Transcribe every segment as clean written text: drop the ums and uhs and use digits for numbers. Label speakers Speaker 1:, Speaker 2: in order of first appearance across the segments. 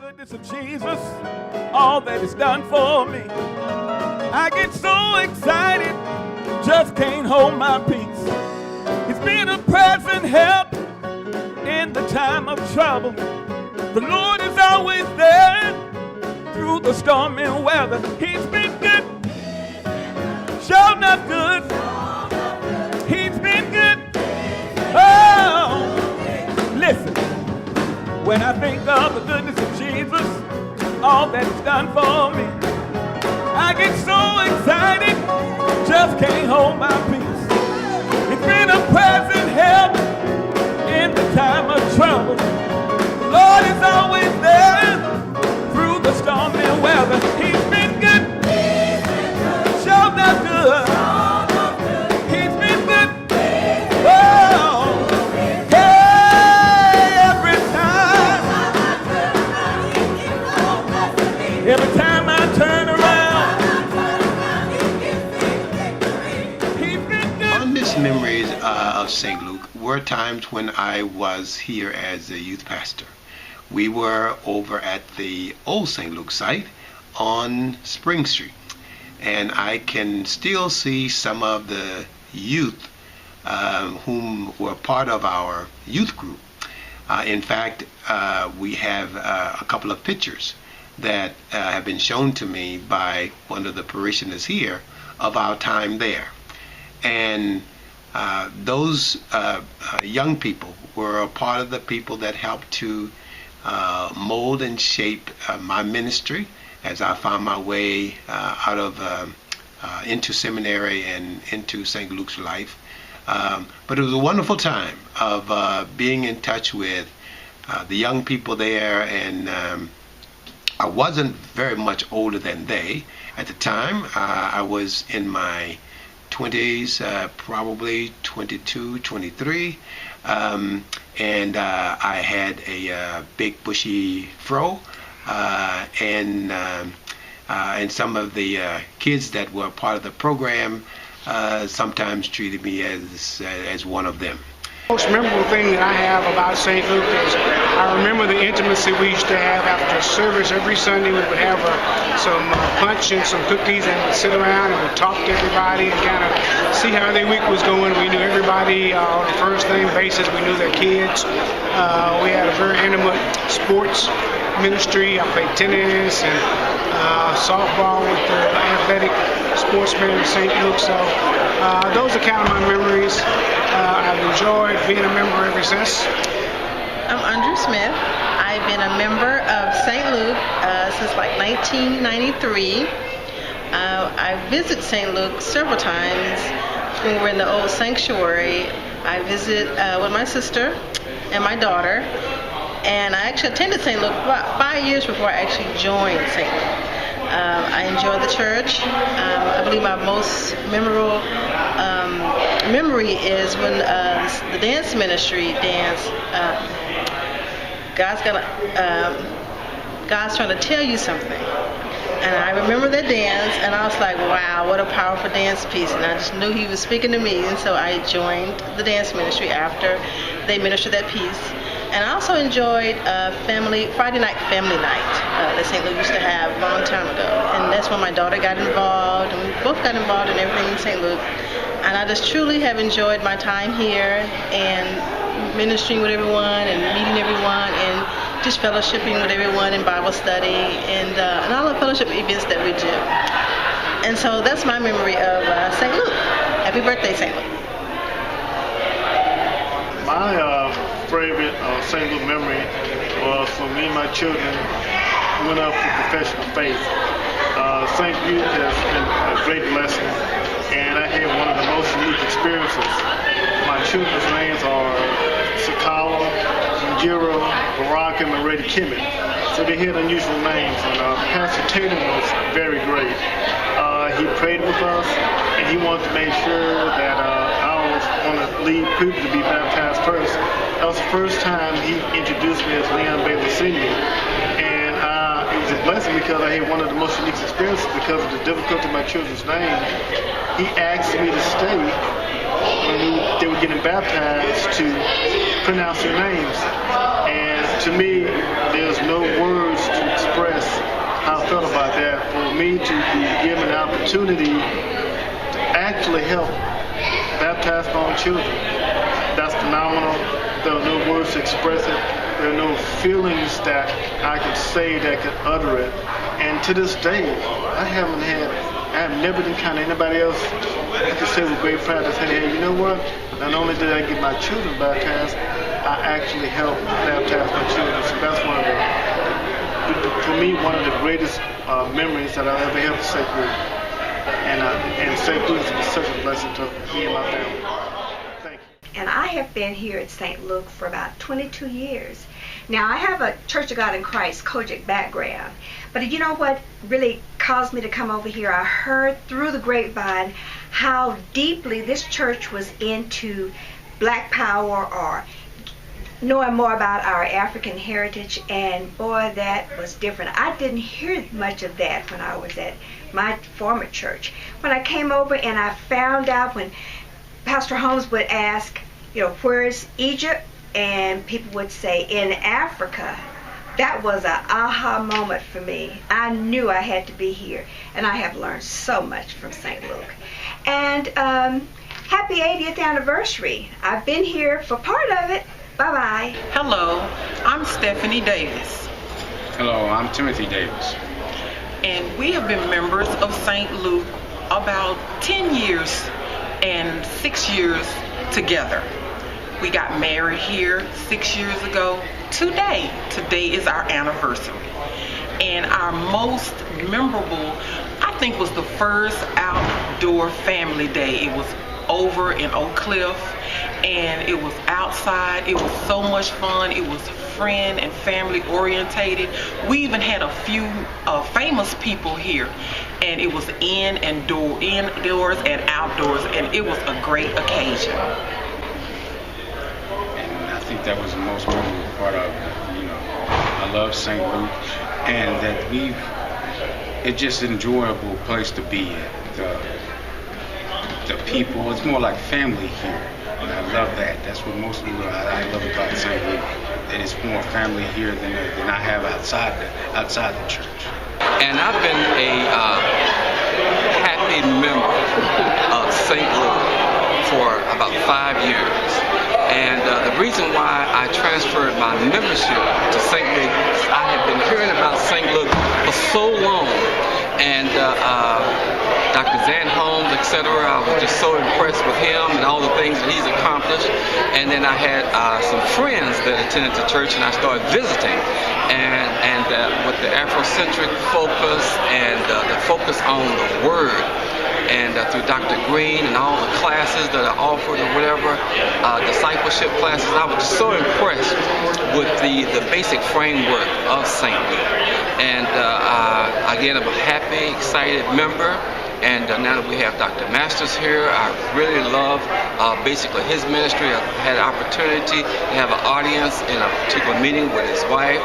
Speaker 1: goodness of Jesus, all that He's done for me. I get so excited, just can't hold my peace. He's been a present help in the time of trouble. The Lord is always there through the stormy weather. He's been good, sure enough good. He's been good. Oh, listen. When I think of the goodness of Jesus, all that He's done for me, I get so excited, just can't hold my peace. He's been a present help in the time of trouble. The Lord is always there through the stormy weather. He's been good, sure enough good. He's been good. Oh, every time I turn around, He's been good.
Speaker 2: Fondest memories of St. Luke were times when I was here as a youth pastor. We were over at the old St. Luke site on Spring Street, and I can still see some of the youth whom were part of our youth group. In fact, we have a couple of pictures that have been shown to me by one of the parishioners here of our time there. And those young people were a part of the people that helped to mold and shape my ministry as I found my way out of into seminary and into St. Luke's life. But it was a wonderful time of being in touch with the young people there, and I wasn't very much older than they at the time. I was in my 20s, probably 22, 23, and I had a big bushy fro, and some of the kids that were part of the program sometimes treated me as one of them.
Speaker 3: The most memorable thing that I have about St. Luke is I remember the intimacy we used to have after service every Sunday. We would have some punch and some cookies, and we'd sit around and we'd talk to everybody and kind of see how their week was going. We knew everybody on a first name basis. We knew their kids. We had a very intimate sports ministry. I played tennis and softball with the athletic sportsmen in St. Luke. So those are kind of my memories. I've enjoyed being a member ever since.
Speaker 4: I'm Andrew Smith. I've been a member of St. Luke since like 1993. I visited St. Luke several times when we were in the old sanctuary. I visited with my sister and my daughter, and I actually attended St. Luke about 5 years before I actually joined St. Luke. I enjoy the church. I believe my most memorable memory is when the dance ministry danced. God's trying to tell you something. And I remember that dance, and I was like, wow, what a powerful dance piece. And I just knew He was speaking to me, and so I joined the dance ministry after they ministered that piece. And I also enjoyed Friday night family night that St. Luke used to have a long time ago. And that's when my daughter got involved, and we both got involved in everything in St. Luke. And I just truly have enjoyed my time here and ministering with everyone and meeting everyone and just fellowshipping with everyone in Bible study and all the fellowship events that we do. And so that's my memory of St. Luke. Happy birthday, St. Luke.
Speaker 5: My favorite St. Luke memory was when me and my children went up for profession of faith. St. Luke has been a great blessing, and I had one of the most unique experiences. My children's names are Sakala, Jiro, Barack, and Marady Kimmett. So they had unusual names, and Pastor Tatum was very great. He prayed with us, and he wanted to make sure that I was going to lead people to be baptized first. That was the first time he introduced me as Leon Bailey Sr. And it was a blessing because I had one of the most unique experiences because of the difficulty of my children's name. He asked me to stay when they were getting baptized to pronounce their names. And to me, there's no words to opportunity to actually help baptize my own children. That's phenomenal. There are no words to express it. There are no feelings that I can say that can utter it. And to this day, I have never encountered anybody else I can say with great pride to say, hey, you know what? Not only did I get my children baptized, I actually helped baptize my children. So that's for me, one of the greatest memories that I'll ever have of St. Luke. And St. Luke has been such a blessing to me and my family. Thank you.
Speaker 6: And I have been here at St. Luke for about 22 years. Now, I have a Church of God in Christ Kojic background, but you know what really caused me to come over here? I heard through the grapevine how deeply this church was into Black power or knowing more about our African heritage, and boy, that was different. I didn't hear much of that when I was at my former church. When I came over and I found out when Pastor Holmes would ask, where's Egypt? And people would say, in Africa. That was an aha moment for me. I knew I had to be here, and I have learned so much from St. Luke. And happy 80th anniversary. I've been here for part of it. Bye-bye.
Speaker 7: Hello, I'm Stephanie Davis.
Speaker 8: Hello, I'm Timothy Davis.
Speaker 7: And we have been members of St. Luke about 10 years and 6 years together. We got married here 6 years ago. Today is our anniversary. And our most memorable, I think, was the first outdoor family day. It was over in Oak Cliff, and it was outside. It was so much fun. It was friend and family orientated. We even had a few famous people here, and it was indoors and outdoors, and it was a great occasion.
Speaker 8: And I think that was the most memorable part of it. I love St. Luke, and that it's just an enjoyable place to be at. The people, it's more like family here, and I love that. That's what most people I love about St. Luke. That it's more family here than I have outside the church.
Speaker 9: And I've been a happy member of St. Luke for about 5 years. And the reason why I transferred my membership to St. Luke is I had been hearing about St. Luke for so long. And Dr. Zan Holmes, etc., I was just so impressed with him and all the things that he's accomplished. And then I had some friends that attended the church, and I started visiting. And with the Afrocentric focus and the focus on the Word, and through Dr. Green and all the classes that are offered or whatever, discipleship classes, I was just so impressed with the basic framework of St. Luke. And again, I'm a happy, excited member. And now that we have Dr. Masters here, I really love basically his ministry. I've had an opportunity to have an audience in a particular meeting with his wife,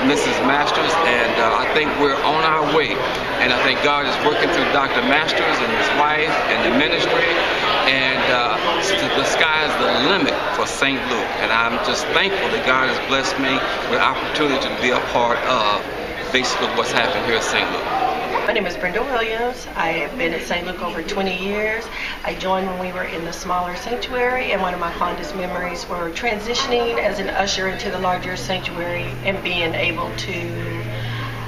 Speaker 9: Mrs. Masters, and I think we're on our way. And I think God is working through Dr. Masters and his wife and the ministry, and the sky is the limit for St. Luke. And I'm just thankful that God has blessed me with the opportunity to be a part of basically what's happened here at St. Luke.
Speaker 10: My name is Brenda Williams. I have been at St. Luke over 20 years. I joined when we were in the smaller sanctuary, and one of my fondest memories were transitioning as an usher into the larger sanctuary and being able to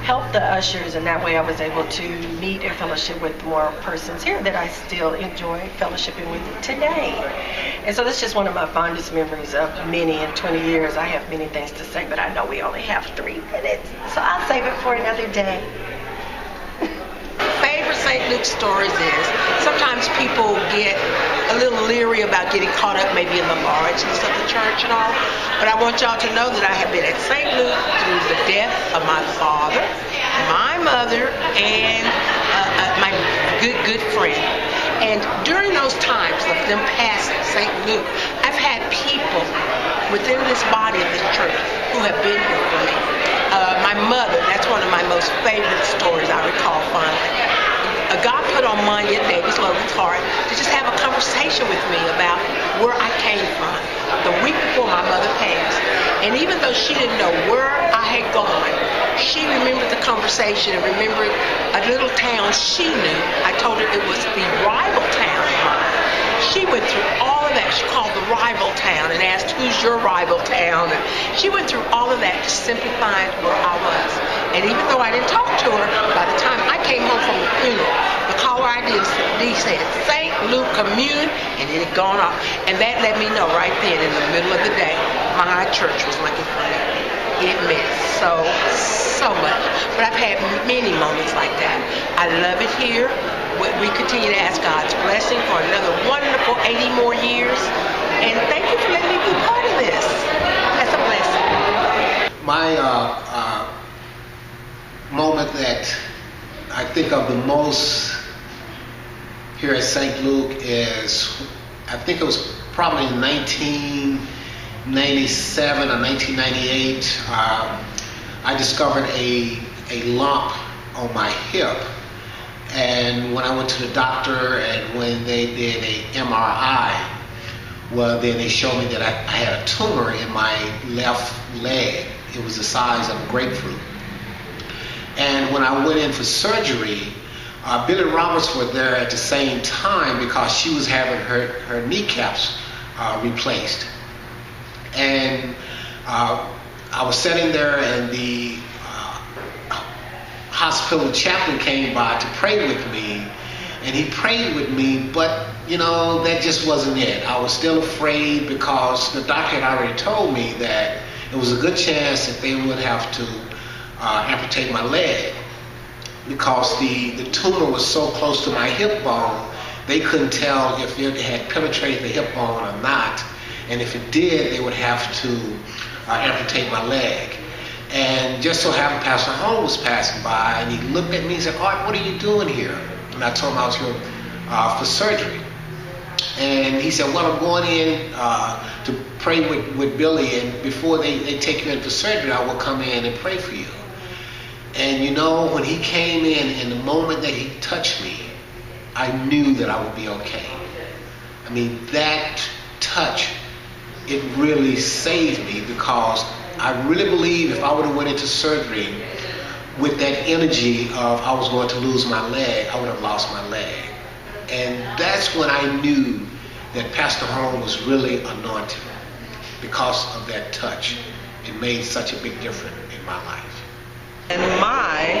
Speaker 10: help the ushers, and that way I was able to meet and fellowship with more persons here that I still enjoy fellowshipping with today. And so that's just one of my fondest memories of many in 20 years. I have many things to say, but I know we only have 3 minutes, so I'll save it for another day.
Speaker 11: Favorite St. Luke stories is sometimes people get a little leery about getting caught up maybe in the largeness of the church and all, but I want y'all to know that I have been at St. Luke through the death of my father, my mother, and my good friend. And during those times of them passing St. Luke, I've had people within this body of this church who have been here for me. My mother, that's one of my most favorite stories I recall fondly. God put on Manya Davis Logan's heart to just have a conversation with me about where I came from the week before my mother passed. And even though she didn't know where I had gone, she remembered the conversation and remembered a little town she knew. I told her it was the rival town of mine. She went through all of that. She called the rival town and asked, who's your rival town? And she went through all of that to simply find where I was. And even though I didn't talk to her, by the time I came home from the funeral, the caller ID said St. Luke Commune, and it had gone off. And that let me know right then, in the middle of the day, my church was looking for me. It meant so much. But I've had many moments like that. I love it here. We continue to ask God's blessing for another wonderful 80 more years. And thank you for letting me be part of this. That's a blessing.
Speaker 2: My moment that I think of the most here at St. Luke is, I think it was probably in 1997 or 1998, I discovered a lump on my hip. And when I went to the doctor and when they did a MRI, well, then they showed me that I had a tumor in my left leg. It was the size of a grapefruit. And when I went in for surgery, Billy Roberts was there at the same time because she was having her kneecaps replaced. And I was sitting there, and the hospital chaplain came by to pray with me, and he prayed with me, but you know, that just wasn't it. I was still afraid because the doctor had already told me that it was a good chance that they would have to amputate my leg because the tumor was so close to my hip bone, they couldn't tell if it had penetrated the hip bone or not, and if it did, they would have to amputate my leg. And just so happened Pastor Holmes was passing by, and he looked at me and said, "Art, what are you doing here?" And I told him I was here for surgery. And he said, "Well, I'm going in to pray with Billy, and before they take you in for surgery, I will come in and pray for you." And you know, when he came in the moment that he touched me, I knew that I would be okay. I mean, that touch, it really saved me, because I really believe if I would have went into surgery with that energy of I was going to lose my leg, I would have lost my leg. And that's when I knew that Pastor Holmes was really anointed, because of that touch. It made such a big difference in my life.
Speaker 12: And my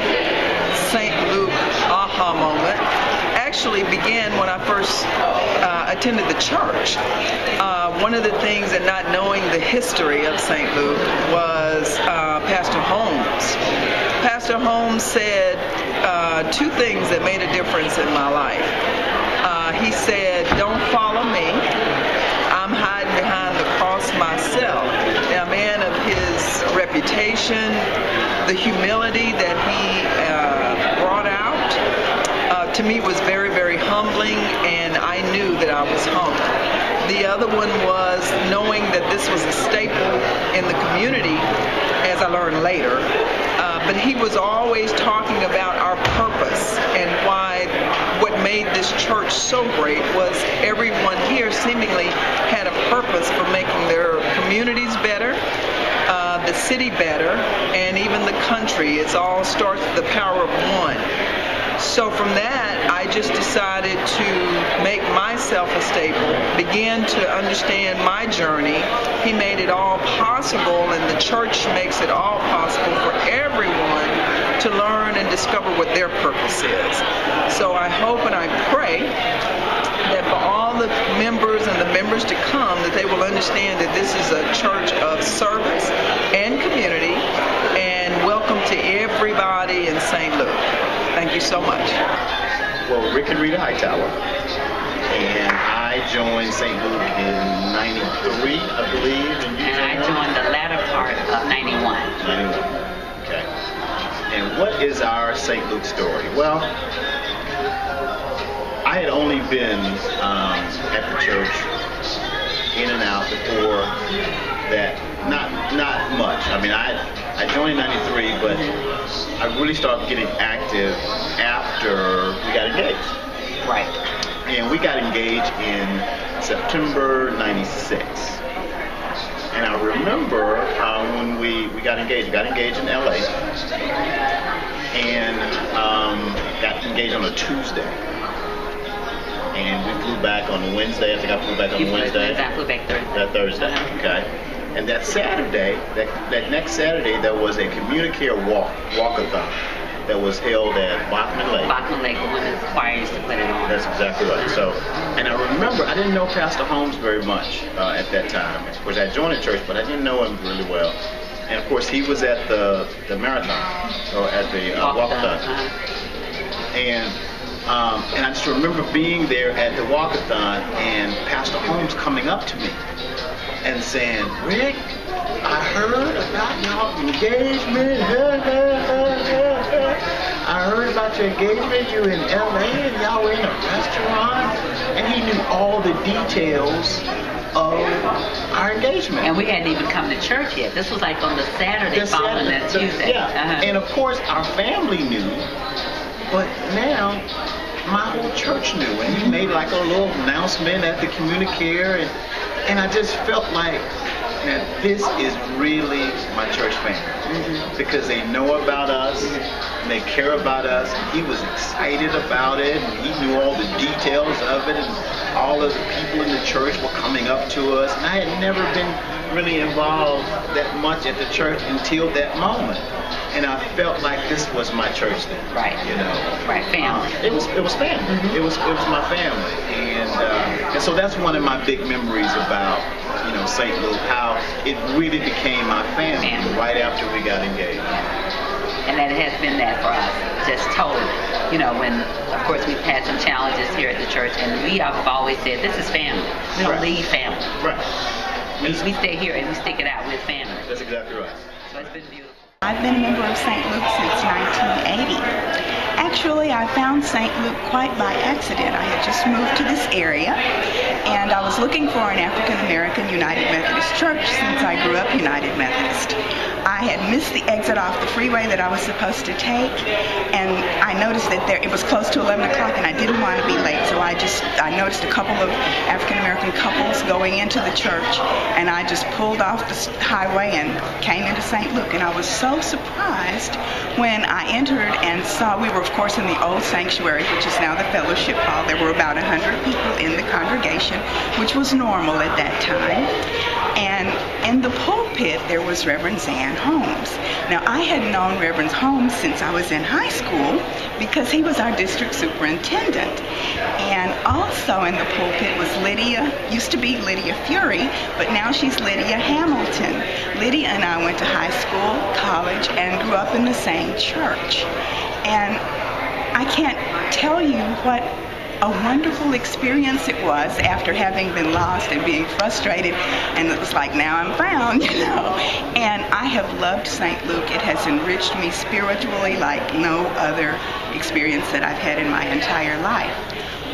Speaker 12: St. Luke aha moment actually began when I first attended the church. One of the things, and not knowing the history of St. Luke, was Pastor Holmes. Pastor Holmes said two things that made a difference in my life. He said, "Don't follow me. I'm hiding behind the cross myself." Now, a man of his reputation, the humility that he brought out, to me was very, very humbling, and I knew that I was humbled. The other one was knowing that this was a staple in the community, as I learned later. But he was always talking about our purpose, and why what made this church so great was everyone here seemingly had a purpose for making their communities better, the city better, and even the country. It all starts with the power of one. So from that, I just decided to make myself a staple, began to understand my journey. He made it all possible, and the church makes it all possible for everyone to learn and discover what their purpose is. So I hope and I pray that for all the members and the members to come, that they will understand that this is a church of service and community, and welcome to everybody in St. Luke. Thank you so much.
Speaker 13: Well, Rick and Rita Hightower, and I joined St. Luke in 93, I believe.
Speaker 14: And I joined the latter part of 91.
Speaker 13: 91, okay. And what is our St. Luke story? Well, I had only been at the church in and out before that, not much. I mean, I joined in 93, but I really started getting active after we got engaged.
Speaker 14: Right.
Speaker 13: And we got engaged in September 96. And I remember when we got engaged in LA. engaged on a Tuesday. And we flew back on a Wednesday. I think I flew back on a Wednesday.
Speaker 14: I flew back Thursday.
Speaker 13: That Thursday, okay. And that Saturday, that next Saturday, there was a communicare walkathon that was held at Bachman Lake.
Speaker 14: Bachman Lake, the women's choir used to put it on.
Speaker 13: That's exactly right. So, and I remember, I didn't know Pastor Holmes very much at that time. Of course, I joined the church, but I didn't know him really well. And of course, he was at the marathon, or at the walkathon. And I just remember being there at the walkathon and Pastor Holmes coming up to me and saying, "Rick, I heard about y'all engagement. I heard about your engagement. You in LA and y'all were in a restaurant." And he knew all the details of our engagement.
Speaker 14: And we hadn't even come to church yet. This was like on the Saturday following that Tuesday.
Speaker 13: Yeah. And of course, our family knew, but now my whole church knew. And he made like a little announcement at the communicare, and I just felt like, man, this is really my church family, because they know about us and they care about us. He was excited about it, and he knew all the details of it, and all of the people in the church were coming up to us. And I had never been really involved that much at the church until that moment. And I felt like this was my church then.
Speaker 14: Right.
Speaker 13: You know.
Speaker 14: Right, family.
Speaker 13: It was family. It was my family. And so that's one of my big memories about, you know, St. Luke, how it really became my family right after we got engaged.
Speaker 14: And that has been that for us, just totally. You know, when, of course, we've had some challenges here at the church, and we have always said, this is family. We don't leave family.
Speaker 13: Right.
Speaker 14: We stay here and we stick it out with family.
Speaker 13: That's exactly right.
Speaker 14: So it's been beautiful.
Speaker 15: I've been a member of St. Luke since 1980. Actually, I found St. Luke quite by accident. I had just moved to this area, and I was looking for an African-American United Methodist church since I grew up United Methodist. I had missed the exit off the freeway that I was supposed to take, and I noticed that it was close to 11 o'clock, and I didn't want to be late, so I noticed a couple of African-American couples going into the church, and I just pulled off the highway and came into St. Luke, and I was so surprised when I entered and saw, we were of course in the old sanctuary, which is now the fellowship hall. There were about 100 people in the congregation, which was normal at that time. And in the pulpit there was Reverend Zan Holmes. Now I had known Reverend Holmes since I was in high school because he was our district superintendent. And also in the pulpit was Lydia, used to be Lydia Fury, but now she's Lydia Hamilton. Lydia and I went to high school, college, and grew up in the same church. And I can't tell you what a wonderful experience it was after having been lost and being frustrated, and it was like, now I'm found, you know. And I have loved St. Luke. It has enriched me spiritually like no other experience that I've had in my entire life.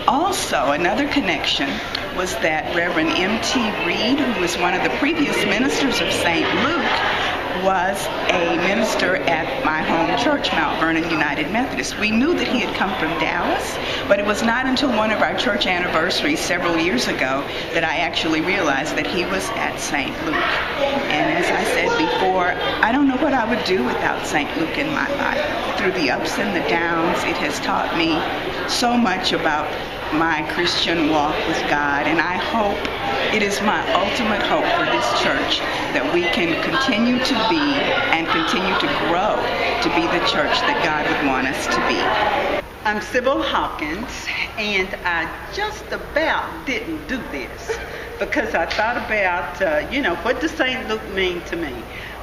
Speaker 15: Also, another connection was that Reverend M.T. Reed, who was one of the previous ministers of St. Luke, was a minister at my home church, Mount Vernon United Methodist. We knew that he had come from Dallas, but it was not until one of our church anniversaries several years ago that I actually realized that he was at St. Luke. And as I said before, I don't know what I would do without St. Luke in my life. Through the ups and the downs, it has taught me so much about my Christian walk with God, and I hope, it is my ultimate hope for this church that we can continue to be and continue to grow to be the church that God would want us to be.
Speaker 16: I'm Sybil Hawkins, and I just about didn't do this because I thought about, what does St. Luke mean to me?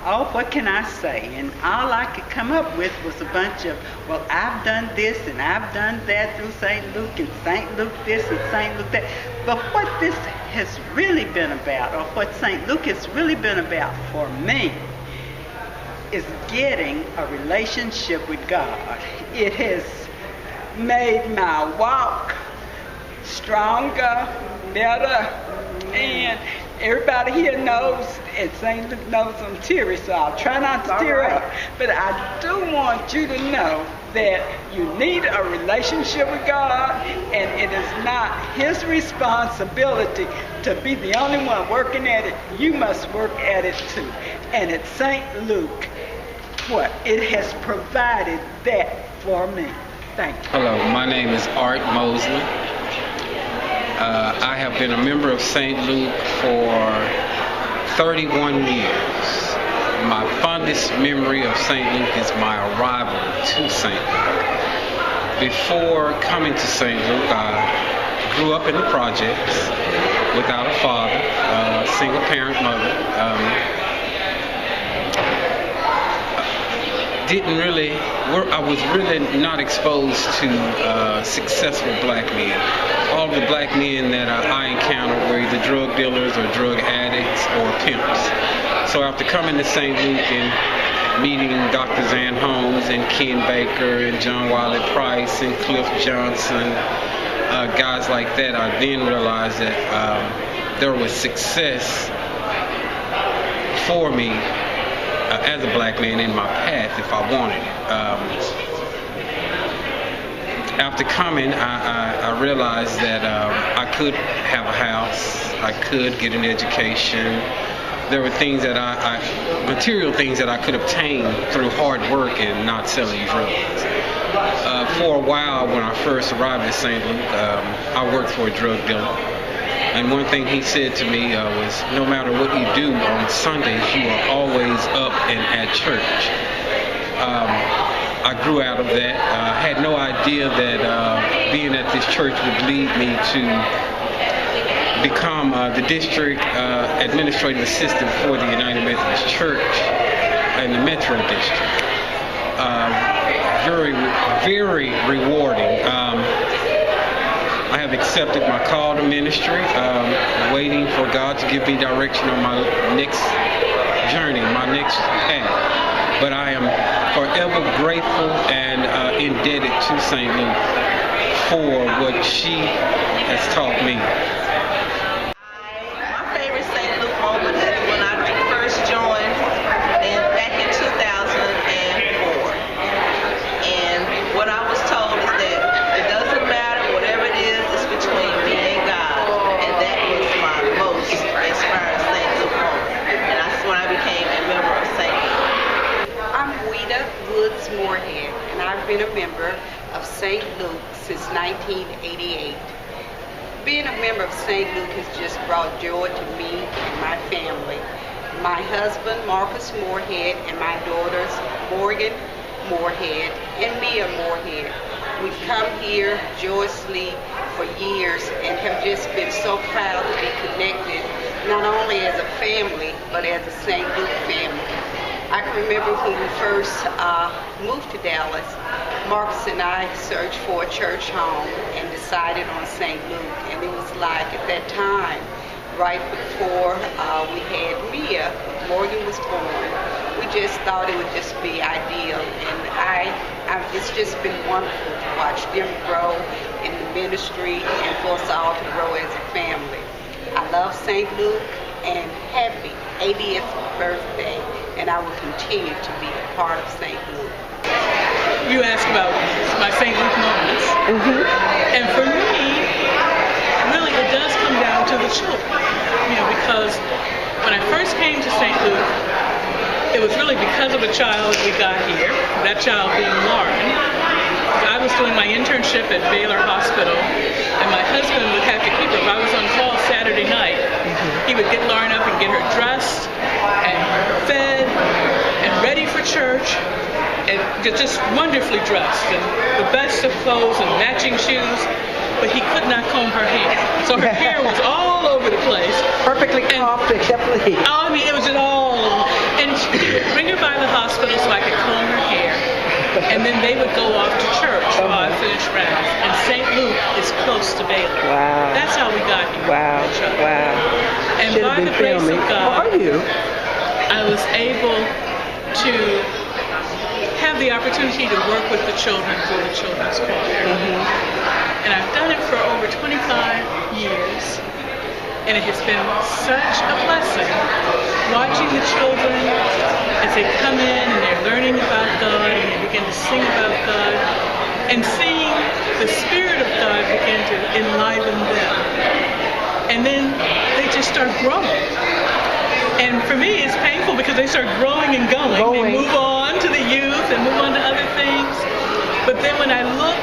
Speaker 16: Oh, what can I say? And all I could come up with was a bunch of, well, I've done this and I've done that through St. Luke, and St. Luke this and St. Luke that. But what this has really been about, or what St. Luke has really been about for me, is getting a relationship with God. It has made my walk stronger, better, and everybody here knows, and St. Luke knows I'm teary, so I'll try not to tear up. But I do want you to know that you need a relationship with God, and it is not His responsibility to be the only one working at it. You must work at it too. And at St. Luke, it has provided that for me. Thank you.
Speaker 8: Hello, my name is Art Mosley. I have been a member of St. Luke for 31 years. My fondest memory of St. Luke is my arrival to St. Luke. Before coming to St. Luke, I grew up in the projects without a father, a single parent mother. I was really not exposed to successful black men. All the black men that I encountered were either drug dealers or drug addicts or pimps. So after coming to St. Luke and meeting Dr. Zan Holmes and Ken Baker and John Wiley Price and Cliff Johnson, guys like that, I then realized that there was success for me as a black man in my path if I wanted it. After coming, I realized that I could have a house, I could get an education. There were things that material things that I could obtain through hard work and not selling drugs. For a while, when I first arrived at St. Luke, I worked for a drug dealer. And one thing he said to me was, no matter what you do on Sundays, you are always up and at church. I grew out of that. I had no idea that being at this church would lead me to become the district administrative assistant for the United Methodist Church in the Metro District. Very, very rewarding. I have accepted my call to ministry, waiting for God to give me direction on my next journey, my next path. But I am forever grateful and indebted to St. Luke for what she has taught me.
Speaker 11: My favorite St. Luke moment is when I first joined back in 2004. And what I was told is that it doesn't matter, whatever it is, it's between me and God. And that was my most inspiring St. Luke moment. And that's when I became a member of St. Luke.
Speaker 17: I'm Weta Woods Moorhead, and I've been a member of St. Luke since 1988. Being a member of St. Luke has just brought joy to me and my family. My husband, Marcus Moorhead, and my daughters, Morgan Moorhead and Mia Moorhead. We've come here joyously for years and have just been so proud to be connected, not only as a family, but as a St. Luke family. I can remember when we first moved to Dallas, Marcus and I searched for a church home and decided on St. Luke. And it was like at that time, right before we had Mia, Morgan was born, we just thought it would just be ideal. And it's just been wonderful to watch them grow in the ministry and for us all to grow as a family. I love St. Luke and happy 80th birthday, and I will continue to be a part of St. Luke.
Speaker 18: You asked about my St. Luke moments. And for me, really it does come down to the children. Because when I first came to St. Luke, it was really because of a child we got here, that child being Lauren. I was doing my internship at Baylor Hospital, and my husband would have to keep her. If I was on call Saturday night, he would get Lauren up and get her dressed and fed and ready for church, and just wonderfully dressed, and the best of clothes and matching shoes, but he could not comb her hair. So her hair was all over the place.
Speaker 11: Perfectly combed except for the heat.
Speaker 18: I mean, it was just all over. And he would bring her by the hospital so I could comb her hair. And then they would go off to church while I finished rounds. And St. Luke is close to Baylor.
Speaker 11: Wow.
Speaker 18: That's how we got here.
Speaker 11: Wow. Wow.
Speaker 18: And by the grace of God, I was able to have the opportunity to work with the children through the Children's Choir. And I've done it for over 25 years. And it has been such a blessing watching the children as they come in and they're learning about God and they begin to sing about God and seeing the Spirit of God begin to enliven them. And then they just start growing. And for me, it's painful because they start growing and going. They move on to the youth and move on to other things. But then when I look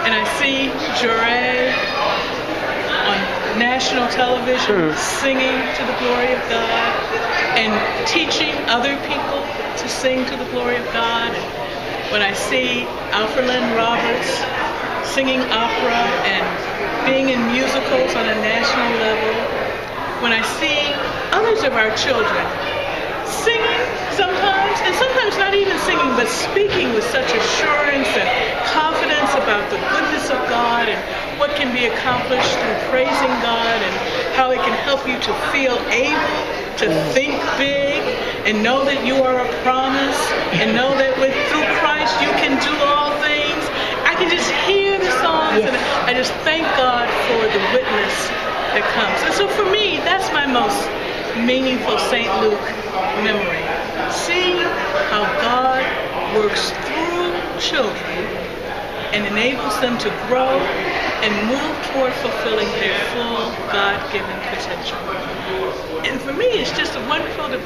Speaker 18: and I see Jure on national television singing to the glory of God and teaching other people to sing to the glory of God, and when I see Alfred Lynn Roberts singing opera and being in musicals on a national level, when I see others of our children singing sometimes, and sometimes not even singing, but speaking with such assurance and confidence about the goodness of God and what can be accomplished through praising God and how it can help you to feel able to think big and know that you are a promise and know that through Christ you can do all things. I can just hear the songs and I just thank God for the witness that comes. And so for me, that's my most meaningful St. Luke memory. Seeing how God works through children and enables them to grow and move toward fulfilling their full God-given potential. And for me, it's just wonderful to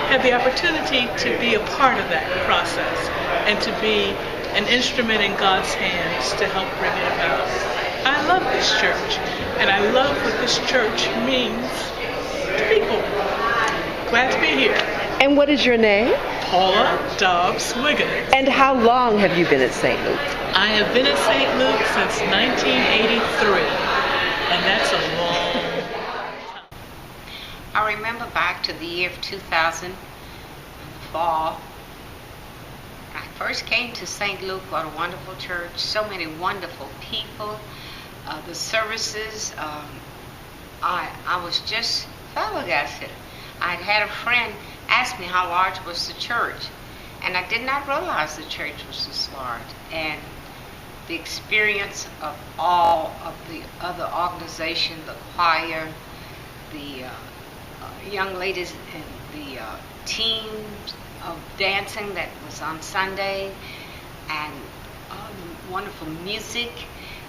Speaker 18: have the opportunity to be a part of that process and to be an instrument in God's hands to help bring it about. I love this church, and I love what this church means to people. Glad to be here.
Speaker 19: And what is your name?
Speaker 18: Paula Dobbs Wiggins.
Speaker 19: And how long have you been at St. Luke?
Speaker 18: I have been at St. Luke since 1983, and that's a long time.
Speaker 20: I remember back to the year of 2000, in the fall. I first came to St. Luke. What a wonderful church, so many wonderful people. The services, I was just flabbergasted. I'd had a friend ask me how large was the church, and I did not realize the church was this large. And the experience of all of the other organizations, the choir, the young ladies and the teams of dancing that was on Sunday, and the wonderful music.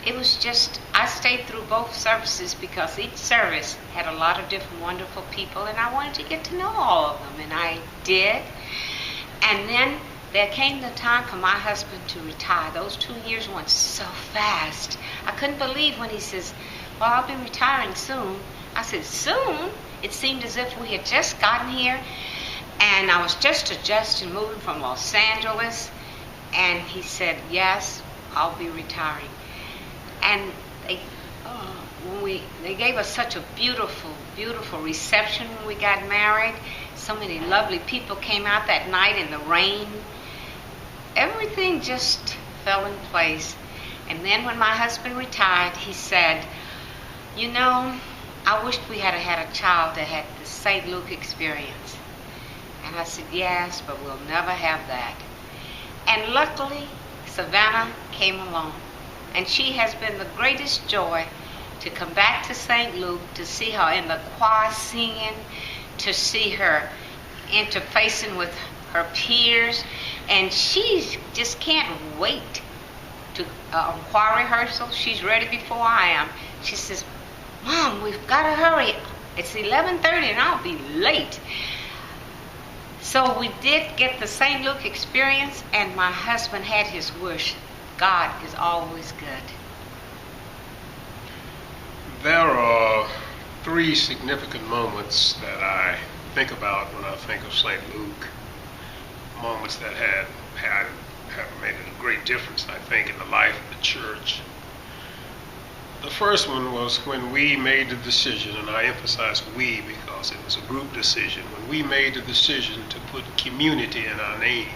Speaker 20: It was just, I stayed through both services because each service had a lot of different wonderful people, and I wanted to get to know all of them, and I did. And then there came the time for my husband to retire. Those 2 years went so fast. I couldn't believe when he says, well, I'll be retiring soon. I said, soon? It seemed as if we had just gotten here, and I was just adjusting, moving from Los Angeles, and he said, yes, I'll be retiring. And they gave us such a beautiful, beautiful reception when we got married. So many lovely people came out that night in the rain. Everything just fell in place. And then when my husband retired, he said, you know, I wished we had had a child that had the St. Luke experience. And I said, yes, but we'll never have that. And luckily, Savannah came along. And she has been the greatest joy to come back to St. Luke, to see her in the choir singing, to see her interfacing with her peers. And she just can't wait to choir rehearsal. She's ready before I am. She says, Mom, we've got to hurry. It's 11:30 and I'll be late. So we did get the St. Luke experience, and my husband had his wish. God is always good.
Speaker 21: There are 3 significant moments that I think about when I think of St. Luke. Moments that have made a great difference, I think, in the life of the church. The first one was when we made the decision, and I emphasize we because it was a group decision, when we made the decision to put community in our name.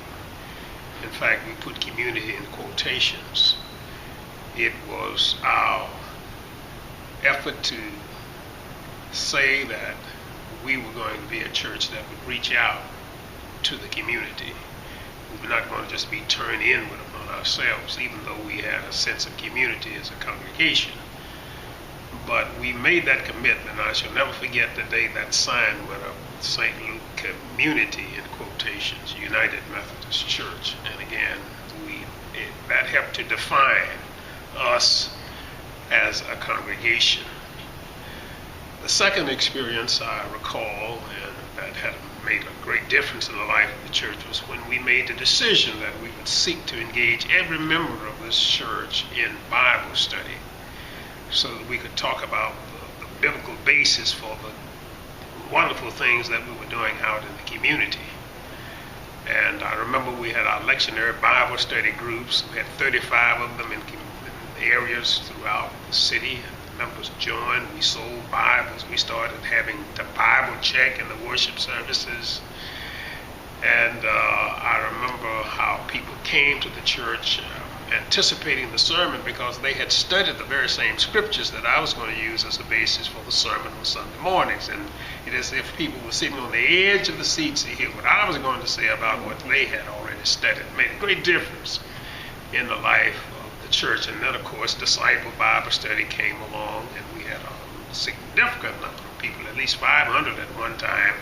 Speaker 21: In fact, we put community in quotations. It was our effort to say that we were going to be a church that would reach out to the community. We were not going to just be turned inward upon ourselves, even though we had a sense of community as a congregation. But we made that commitment. I shall never forget the day that sign went up, St. Luke Community in quotations, United Methodist Church. And again, that helped to define us as a congregation. The second experience I recall, and that had a made a great difference in the life of the church was when we made the decision that we would seek to engage every member of this church in Bible study so that we could talk about the biblical basis for the wonderful things that we were doing out in the community. And I remember we had our lectionary Bible study groups. We had 35 of them in areas throughout the city. Members joined. We sold Bibles. We started having the Bible check in the worship services. And I remember how people came to the church anticipating the sermon because they had studied the very same scriptures that I was going to use as a basis for the sermon on Sunday mornings. And it is as if people were sitting on the edge of the seats to hear what I was going to say about what they had already studied. It made a great difference in the life of the church. And then, of course, Disciple Bible Study came along, and we had a significant number of people, at least 500 at one time,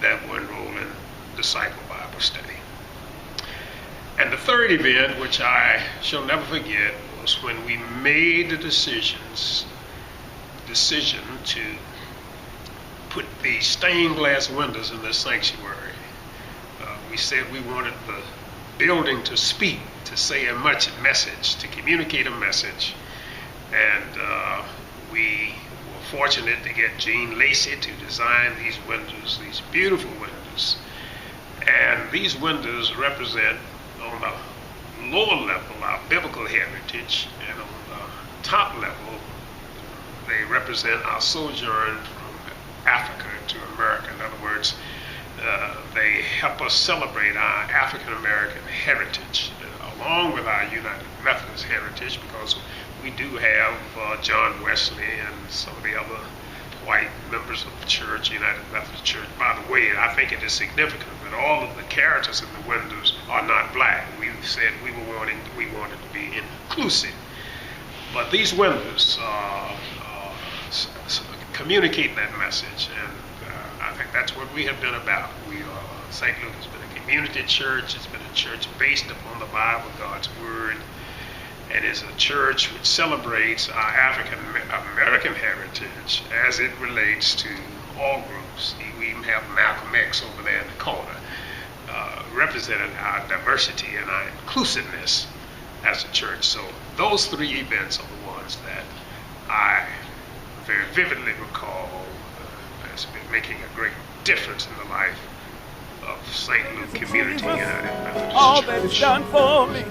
Speaker 21: that were enrolled in Disciple Bible Study. And the third event, which I shall never forget, was when we made the decision to put the stained glass windows in this sanctuary. We said we wanted the building to speak, to say a message, to communicate a message. And we were fortunate to get Gene Lacey to design these windows, these beautiful windows. And these windows represent, on the lower level, our biblical heritage, and on the top level, they represent our sojourn from Africa to America. In other words, they help us celebrate our African American heritage, along with our United Methodist heritage, because we do have John Wesley and some of the other white members of the church, United Methodist Church. By the way, I think it is significant that all of the characters in the windows are not black. We said we wanted to be inclusive. But these windows communicate that message, and I think that's what we have been about. St. Luke has been a community church. It's been a church based upon the Bible, God's Word, and is a church which celebrates our African American heritage as it relates to all groups. We even have Malcolm X over there in the corner, representing our diversity and our inclusiveness as a church. So those three events are the ones that I very vividly recall as making a great difference in the life of St. Luke Community United Methodist
Speaker 1: all
Speaker 21: Church.
Speaker 1: that is done for me.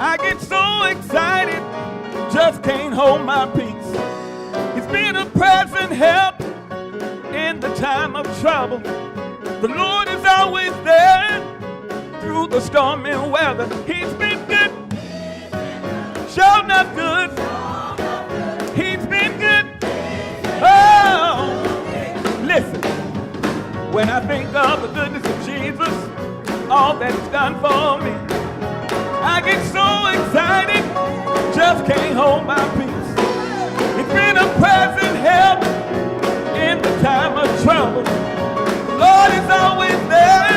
Speaker 1: I get so excited, just can't hold my peace. It's been a present help in the time of trouble. The Lord is always there through the stormy weather. He's been good, sure enough good. He's been good. Oh, listen. When I think of the goodness of Jesus, all that He's done for me, I get so excited, just can't hold my peace. It's been a present help in the time of trouble. The Lord is always there